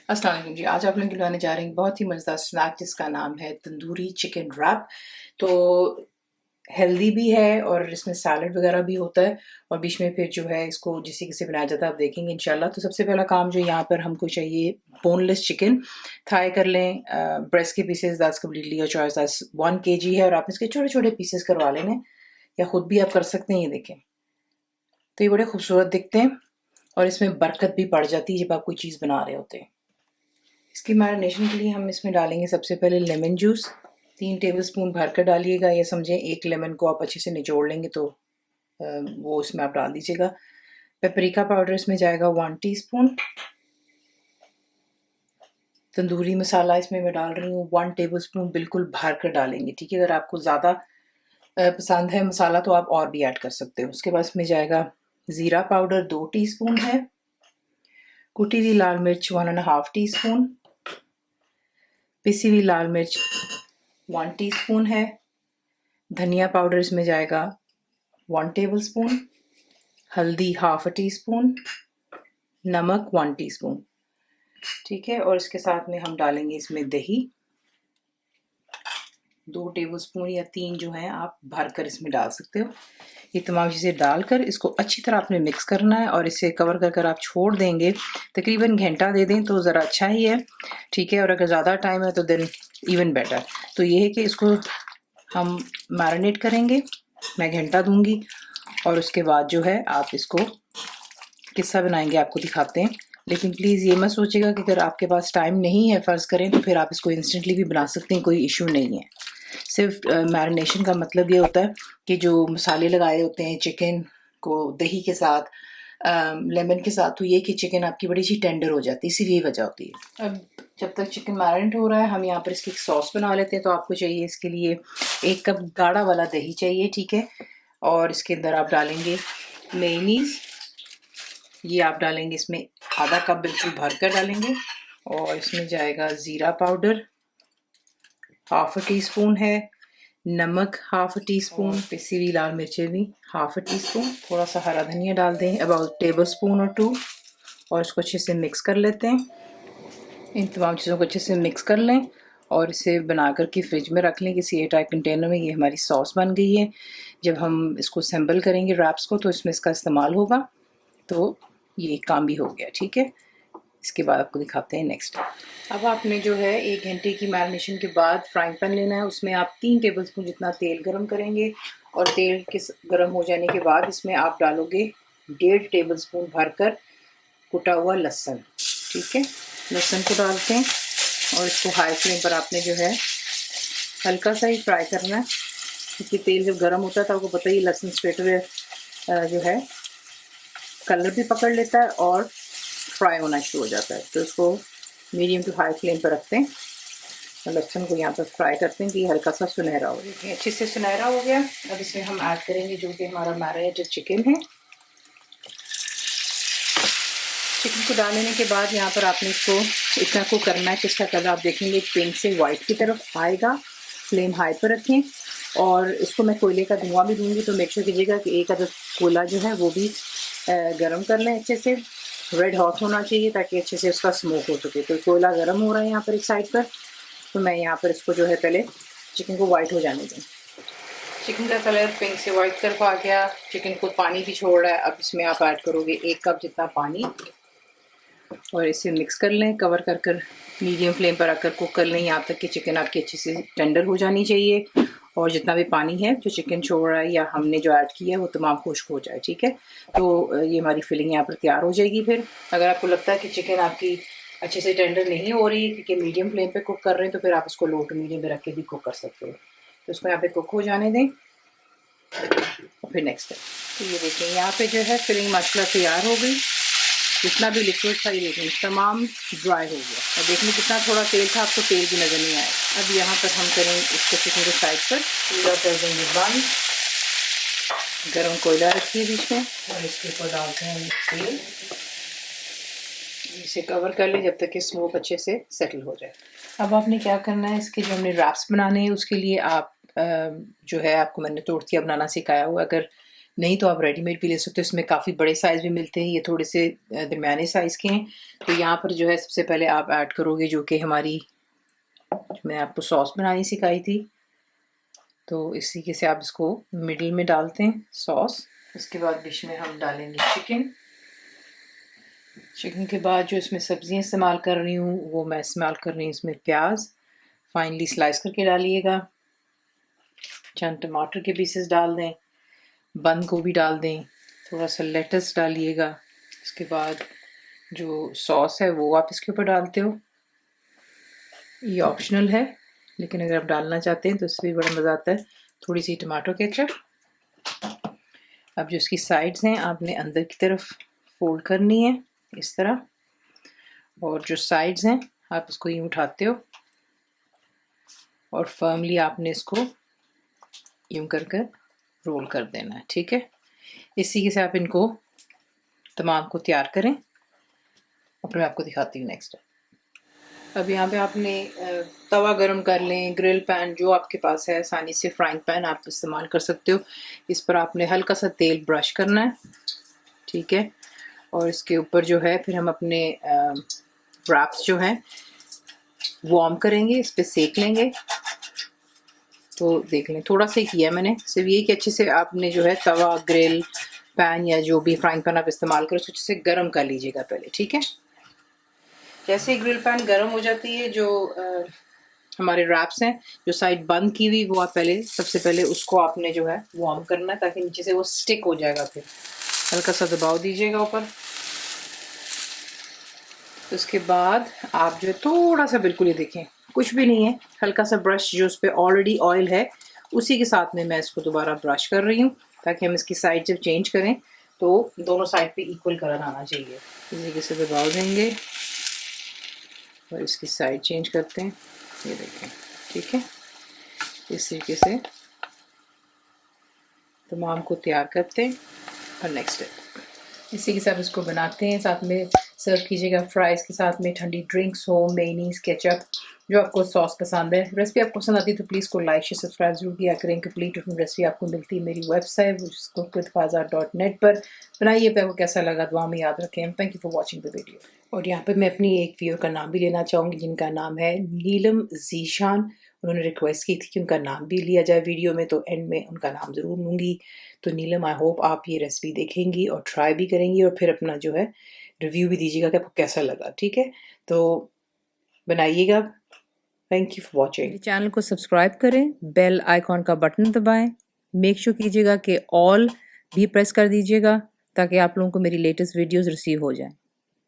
अस्सलाम वालेकुम जी। आज आप लोगों के लिए बनाने जा रहे हैं बहुत ही मज़ेदार स्नैक जिसका नाम है तंदूरी चिकन रैप। तो हेल्दी भी है और इसमें सैलड वगैरह भी होता है और बीच में फिर जो है इसको जिस तरीके से बनाया जाता है आप देखेंगे इंशाल्लाह। तो सबसे पहला काम जो यहाँ पर हमको चाहिए बोनलेस चिकन थाई कर लें। ब्रेस्ट के pieces that's completely your choice, that's 1 KG है और आप इसके छोटे-छोटे पीसेस करवा लेना या खुद भी आप कर सकते हैं। ये देखें, तो ये बड़े खूबसूरत दिखते हैं और इसमें बरकत भी पड़ जाती है जब आप कोई चीज़ बना रहे होते हैं। इसकी मैरिनेशन के लिए हम इसमें डालेंगे सबसे पहले लेमन जूस 3 टेबलस्पून भर कर डालिएगा। ये समझें एक लेमन को आप अच्छे से निचोड़ लेंगे तो वो इसमें आप डाल दीजिएगा। पेपरिका पाउडर इसमें जाएगा 1 टीस्पून। तंदूरी मसाला इसमें मैं डाल रही हूँ 1 टेबलस्पून, बिल्कुल भर कर डालेंगे, ठीक है। अगर आपको ज़्यादा पसंद है मसाला तो आप और भी ऐड कर सकते हो। उसके बाद इसमें जाएगा ज़ीरा पाउडर 2 टीस्पून है, कुटी हुई लाल मिर्च 1.5 टीस्पून, पिसी हुई लाल मिर्च 1 टीस्पून है, धनिया पाउडर इसमें जाएगा 1 टेबलस्पून, हल्दी ½ टीस्पून, नमक 1 टीस्पून, ठीक है। और इसके साथ में हम डालेंगे इसमें दही 2 टेबलस्पून या 3 जो है आप भर कर इसमें डाल सकते हो। ये तमाम चीज़ें डालकर इसको अच्छी तरह आपने मिक्स करना है और इसे कवर कर कर आप छोड़ देंगे। तकरीबन घंटा दे दें तो ज़रा अच्छा ही है, ठीक है। और अगर ज़्यादा टाइम है तो देन इवन बेटर। तो ये है कि इसको हम मैरिनेट करेंगे, मैं घंटा दूंगी और उसके बाद जो है आप इसको किस्सा बनाएंगे, आपको दिखाते हैं। लेकिन प्लीज़ ये मत सोचिएगा कि अगर आपके पास टाइम नहीं है फ़र्ज़ करें तो फिर आप इसको इंस्टेंटली भी बना सकते हैं, कोई इशू नहीं है। सिर्फ मैरिनेशन का मतलब ये होता है कि जो मसाले लगाए होते हैं चिकन को दही के साथ लेमन के साथ, तो ये कि चिकन आपकी बड़ी सी टेंडर हो जाती है, सिर्फ ये वजह होती है। अब जब तक चिकन मैरिनेट हो रहा है हम यहाँ पर इसकी एक सॉस बना लेते हैं। तो आपको चाहिए इसके लिए 1 कप गाढ़ा वाला दही चाहिए, ठीक है। और इसके अंदर आप डालेंगे मेयोनीज़, ये आप डालेंगे इसमें ½ कप, बिल्कुल भर कर डालेंगे। और इसमें जाएगा ज़ीरा पाउडर ½ टीस्पून है, नमक ½ टीस्पून, पिसी हुई लाल मिर्चें भी ½ टीस्पून, थोड़ा सा हरा धनिया डाल दें अबाउट टेबलस्पून और 2 और इसको अच्छे से मिक्स कर लेते हैं। इन तमाम चीज़ों को अच्छे से मिक्स कर लें और इसे बना कर के फ्रिज में रख लें किसी एयर टाइट कंटेनर में। ये हमारी सॉस बन गई है। जब हम इसको असेंबल करेंगे रैप्स को तो इसमें इसका इस्तेमाल होगा। तो ये काम भी हो गया, ठीक है। इसके बाद आपको दिखाते हैं नेक्स्ट। अब आपने जो है 1 घंटे की मैरिनेशन के बाद फ्राइंग पैन लेना है, उसमें आप 3 टेबलस्पून जितना तेल गरम करेंगे और तेल के गरम हो जाने के बाद इसमें आप डालोगे 1.5 टेबलस्पून भरकर कुटा हुआ लहसुन, ठीक है। लहसुन को डालते हैं और इसको हाई फ्लेम पर आपने जो है हल्का सा ही फ्राई करना है, क्योंकि तेल जब गर्म होता है तो आपको पता ही लहसुन स्ट्रेट अवे जो है कलर भी पकड़ लेता है और फ्राई होना शुरू हो जाता है। तो इसको मीडियम टू हाई फ्लेम पर रखते हैं और लहसुन को यहाँ पर फ्राई करते हैं कि हल्का सा सुनहरा हो जाए। अच्छे से सुनहरा हो गया। अब इसमें हम ऐड करेंगे जो कि हमारा मैरिनेटेड चिकन है। चिकन को डालने के बाद यहाँ पर आपने इसको इतना को करना है कि इसका कलर आप देखेंगे पिंक से वाइट की तरफ आएगा। फ्लेम हाई पर रखें और इसको मैं कोयले का धुआं भी दूंगी, तो मेक श्योर कीजिएगा कि एक अदर कोयला जो है वो भी गर्म कर लें अच्छे से। रेड हॉट होना चाहिए ताकि अच्छे से उसका स्मोक हो सके। तो कोयला गर्म हो रहा है यहाँ पर एक साइड पर, तो मैं यहाँ पर इसको जो है पहले चिकन को वाइट हो जाने दें। चिकन का कलर पिंक से वाइट तरफ आ गया, चिकन को पानी भी छोड़ रहा है। अब इसमें आप ऐड करोगे 1 कप जितना पानी और इसे मिक्स कर लें, कवर कर कर मीडियम फ्लेम पर रखकर कुक कर लें यहाँ तक कि चिकन आपकी अच्छे से टेंडर हो जानी चाहिए और जितना भी पानी है जो चिकन छोड़ रहा है या हमने जो ऐड किया है वो तमाम खुश्क हो जाए, ठीक है। तो ये हमारी फिलिंग यहाँ पर तैयार हो जाएगी। फिर अगर आपको लगता है कि चिकन आपकी अच्छे से टेंडर नहीं हो रही है क्योंकि मीडियम फ्लेम पे कुक कर रहे हैं, तो फिर आप उसको लो टू मीडियम पे रख के भी कुक कर सकते हो। तो उसको यहाँ पे कुक हो जाने दें और फिर नेक्स्ट है। तो ये देखिए यहाँ पे जो है फिलिंग माशाल्लाह तैयार हो गई। जितना भी लिक्विड था ये देखिए तमाम ड्राई हो गया और देखने कितना थोड़ा तेल था, आपको तेल भी नज़र नहीं आया। अब यहाँ पर हम करेंगे इसको चिकन के साइड पर पूरा कर देंगे बंद। गरम कोयला रखिए बीच में और इसके ऊपर डालते हैं तेल। इसे कवर कर ले जब तक कि स्मोक अच्छे से सेटल हो जाए। अब आपने क्या करना है, इसके जो हमने रैप्स बनाने हैं उसके लिए आप जो है आपको मैंने तोड़तिया बनाना सिखाया हुआ। अगर नहीं तो आप रेडीमेड भी ले सकते हो, इसमें काफ़ी बड़े साइज़ भी मिलते हैं, ये थोड़े से दरमियाने साइज़ के हैं। तो यहाँ पर जो है सबसे पहले आप ऐड करोगे जो कि हमारी, मैं आपको सॉस बनानी सिखाई थी, तो इस तरीके से आप इसको मिडिल में डालते हैं सॉस। उसके बाद डिश में हम डालेंगे चिकन। चिकन के बाद जो इसमें सब्जियां इस्तेमाल कर रही हूँ वो मैं इस्तेमाल कर रही हूँ इसमें प्याज फाइनली स्लाइस करके डालिएगा, चंद टमाटर के पीसेस डाल दें, बंद गोभी डाल दें, थोड़ा सा लेटस डालिएगा। उसके बाद जो सॉस है वो आप इसके ऊपर डालते हो, ये ऑप्शनल है, लेकिन अगर आप डालना चाहते हैं तो इससे भी बड़ा मज़ा आता है। थोड़ी सी टमाटो केचप। अब जो इसकी साइड्स हैं आपने अंदर की तरफ फोल्ड करनी है इस तरह, और जो साइड्स हैं आप इसको यूँ उठाते हो और फर्मली आपने इसको यूँ कर रोल कर देना है, ठीक है। इसी के से आप इनको तमाम को तैयार करें और फिर मैं आपको दिखाती हूँ नेक्स्ट। अब यहाँ पे आपने तवा गरम कर लें, ग्रिल पैन जो आपके पास है, आसानी से फ्राइंग पैन आप इस्तेमाल कर सकते हो। इस पर आपने हल्का सा तेल ब्रश करना है, ठीक है। और इसके ऊपर जो है फिर हम अपने रैप्स जो हैं वार्म करेंगे, इस पर सेक लेंगे। तो देख लें थोड़ा सा ही किया मैंने, सिर्फ ये कि अच्छे से आपने जो है तवा ग्रिल पैन या जो भी फ्राइंग पैन आप इस्तेमाल करें उसको अच्छे से गर्म कर लीजिएगा पहले, ठीक है। जैसे ही ग्रिल पैन गर्म हो जाती है, जो हमारे रैप्स हैं जो साइड बंद की हुई वो आप पहले सबसे पहले उसको आपने जो है वार्म करना है ताकि नीचे से वो स्टिक हो जाएगा। फिर हल्का सा दबाव दीजिएगा ऊपर। उसके बाद आप जो थोड़ा सा, बिल्कुल ये देखें कुछ भी नहीं है, हल्का सा ब्रश जो उस पर ऑलरेडी ऑयल है उसी के साथ में मैं इसको दोबारा ब्रश कर रही हूँ ताकि हम इसकी साइड जब चेंज करें तो दोनों साइड पे इक्वल कलर आना चाहिए। इस तरीके से दबाव देंगे और इसकी साइड चेंज करते हैं, ये देखें, ठीक है। इस तरीके से तमाम को तैयार करते हैं और नेक्स्ट स्टेप इसी के साथ इसको बनाते हैं। साथ में सर्व कीजिएगा फ्राइज़ के साथ में, ठंडी ड्रिंक्स हो, मेयोनीज़, केचप, जो आपको सॉस पसंद है। रेसिपी आपको पसंद आती है तो प्लीज़ को लाइक शेयर सब्सक्राइब जरूर किया करें। कंप्लीट रेसिपी आपको मिलती है मेरी वेबसाइट cookWithFaza.net पर। बनाइए पे आपको कैसा लगा, दुआ में याद रखें। Thank you for watching the video. और यहाँ पर मैं अपनी एक व्यूअर का नाम भी लेना चाहूँगी जिनका नाम है नीलम जीशान। उन्होंने रिक्वेस्ट की थी कि उनका नाम भी लिया जाए वीडियो में, तो एंड में उनका नाम ज़रूर लूँगी। तो नीलम, आई होप आप ये रेसिपी देखेंगी और ट्राई भी करेंगी और फिर अपना जो है रिव्यू भी दीजिएगा कि आपको कैसा लगा, ठीक है। तो बनाइएगा। Thank you for watching. मेरे चैनल को सब्सक्राइब करें, बेल आइकॉन का बटन दबाएं, मेक श्योर कीजिएगा कि ऑल भी प्रेस कर दीजिएगा ताकि आप लोगों को मेरी लेटेस्ट वीडियोस रिसीव हो जाएं।